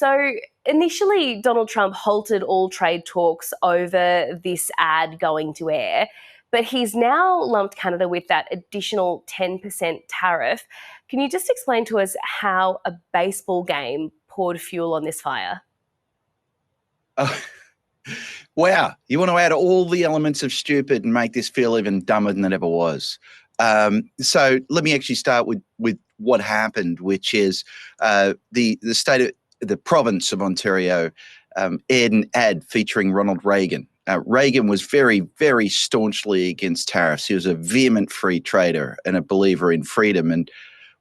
So initially, Donald Trump halted all trade talks over this ad going to air, but he's now lumped Canada with that additional 10% tariff. Can you just explain to us how a baseball game poured fuel on this fire? Oh, wow. You want to add all the elements of stupid and make this feel even dumber than it ever was. So let me actually start with what happened, which is the state of the province of Ontario aired an ad featuring Ronald Reagan. Reagan was very, very staunchly against tariffs. He was a vehement free trader and a believer in freedom. And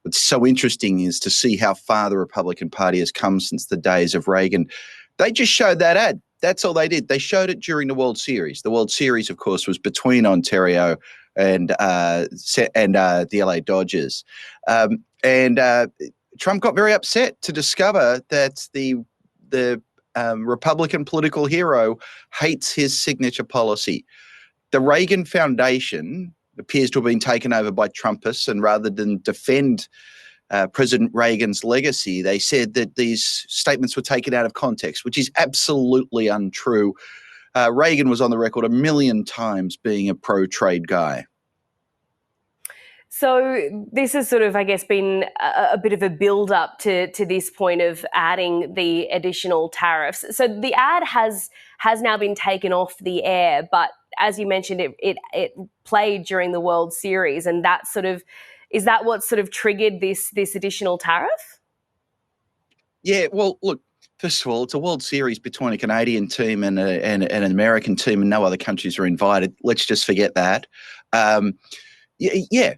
what's so interesting is to see how far the Republican Party has come since the days of Reagan. They just showed that ad. That's all they did. They showed it during the World Series. The World Series, of course, was between Ontario and the LA Dodgers. And Trump got very upset to discover that the Republican political hero hates his signature policy. The Reagan Foundation appears to have been taken over by Trumpists, and rather than defend President Reagan's legacy, they said that these statements were taken out of context, which is absolutely untrue. Reagan was on the record a million times being a pro-trade guy. So this has sort of, I guess, been a bit of a build-up to this point of adding the additional tariffs. So the ad has now been taken off the air, but as you mentioned, it played during the World Series, and that sort of is that what sort of triggered this additional tariff? Yeah, well, look, first of all, it's a World Series between a Canadian team and an American team, and no other countries are invited. Let's just forget that. Yeah,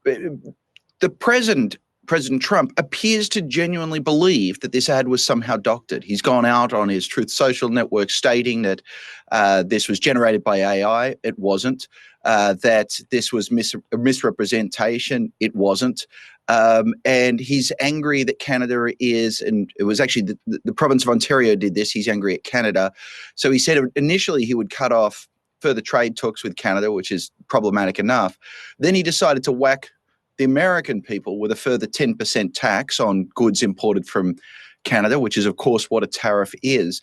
the President Trump, appears to genuinely believe that this ad was somehow doctored. He's gone out on his Truth Social network stating that this was generated by AI. It wasn't. That this was a misrepresentation. It wasn't. And he's angry that Canada is, and it was actually the province of Ontario did this. He's angry at Canada. So he said initially he would cut off further trade talks with Canada, which is problematic enough. Then he decided to whack the American people with a further 10% tax on goods imported from Canada, which is, of course, what a tariff is.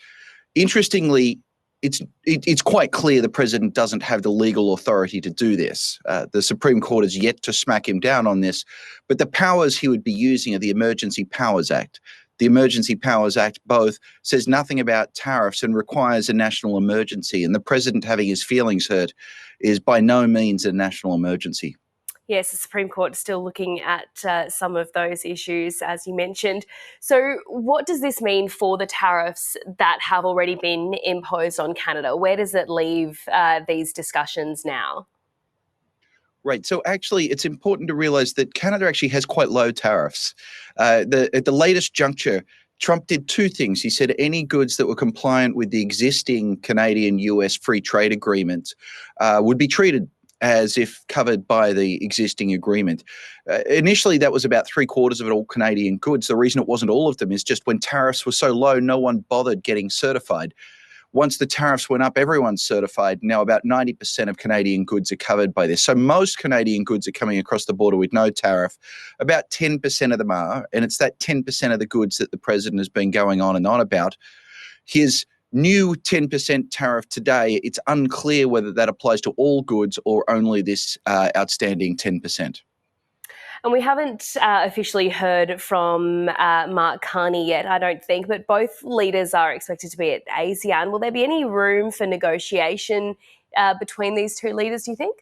Interestingly, it's quite clear the president doesn't have the legal authority to do this. The Supreme Court has yet to smack him down on this, but the powers he would be using are the Emergency Powers Act. The Emergency Powers Act both says nothing about tariffs and requires a national emergency, and the president having his feelings hurt is by no means a national emergency. Yes, the Supreme Court is still looking at some of those issues, as you mentioned. So what does this mean for the tariffs that have already been imposed on Canada? Where does it leave these discussions now? Right. So actually, it's important to realize that Canada actually has quite low tariffs. At the latest juncture, Trump did two things. He said any goods that were compliant with the existing Canadian-US free trade agreement would be treated as if covered by the existing agreement. Initially, that was about three-quarters of it, all Canadian goods. The reason it wasn't all of them is just when tariffs were so low, no one bothered getting certified. Once the tariffs went up, everyone's certified. Now about 90% of Canadian goods are covered by this. So most Canadian goods are coming across the border with no tariff. About 10% of them are, and it's that 10% of the goods that the president has been going on and on about. His new 10% tariff today, it's unclear whether that applies to all goods or only this outstanding 10%. And we haven't officially heard from Mark Carney yet, I don't think, but both leaders are expected to be at ASEAN. Will there be any room for negotiation between these two leaders, do you think?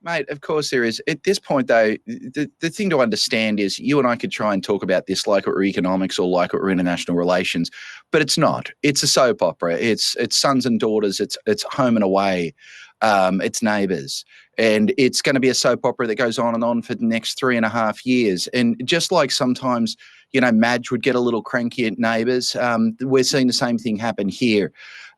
Mate, of course there is. At this point, though, the thing to understand is you and I could try and talk about this like it were economics or like it were international relations, but it's not. It's a soap opera. It's sons and daughters. It's home and away. It's neighbours. And it's going to be a soap opera that goes on and on for the next 3.5 years. And just like sometimes, Madge would get a little cranky at neighbours, we're seeing the same thing happen here.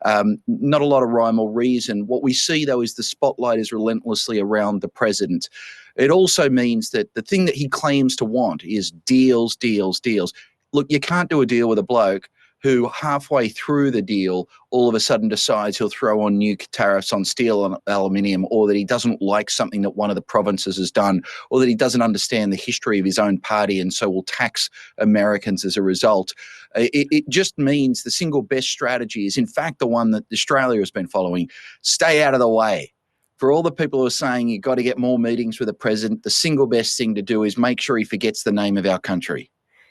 Not a lot of rhyme or reason. What we see, though, is the spotlight is relentlessly around the president. It also means that the thing that he claims to want is deals, deals, deals. Look, you can't do a deal with a bloke who halfway through the deal all of a sudden decides he'll throw on new tariffs on steel and aluminium, or that he doesn't like something that one of the provinces has done, or that he doesn't understand the history of his own party and so will tax Americans as a result. It just means the single best strategy is in fact the one that Australia has been following. Stay out of the way. For all the people who are saying you've got to get more meetings with the president, the single best thing to do is make sure he forgets the name of our country.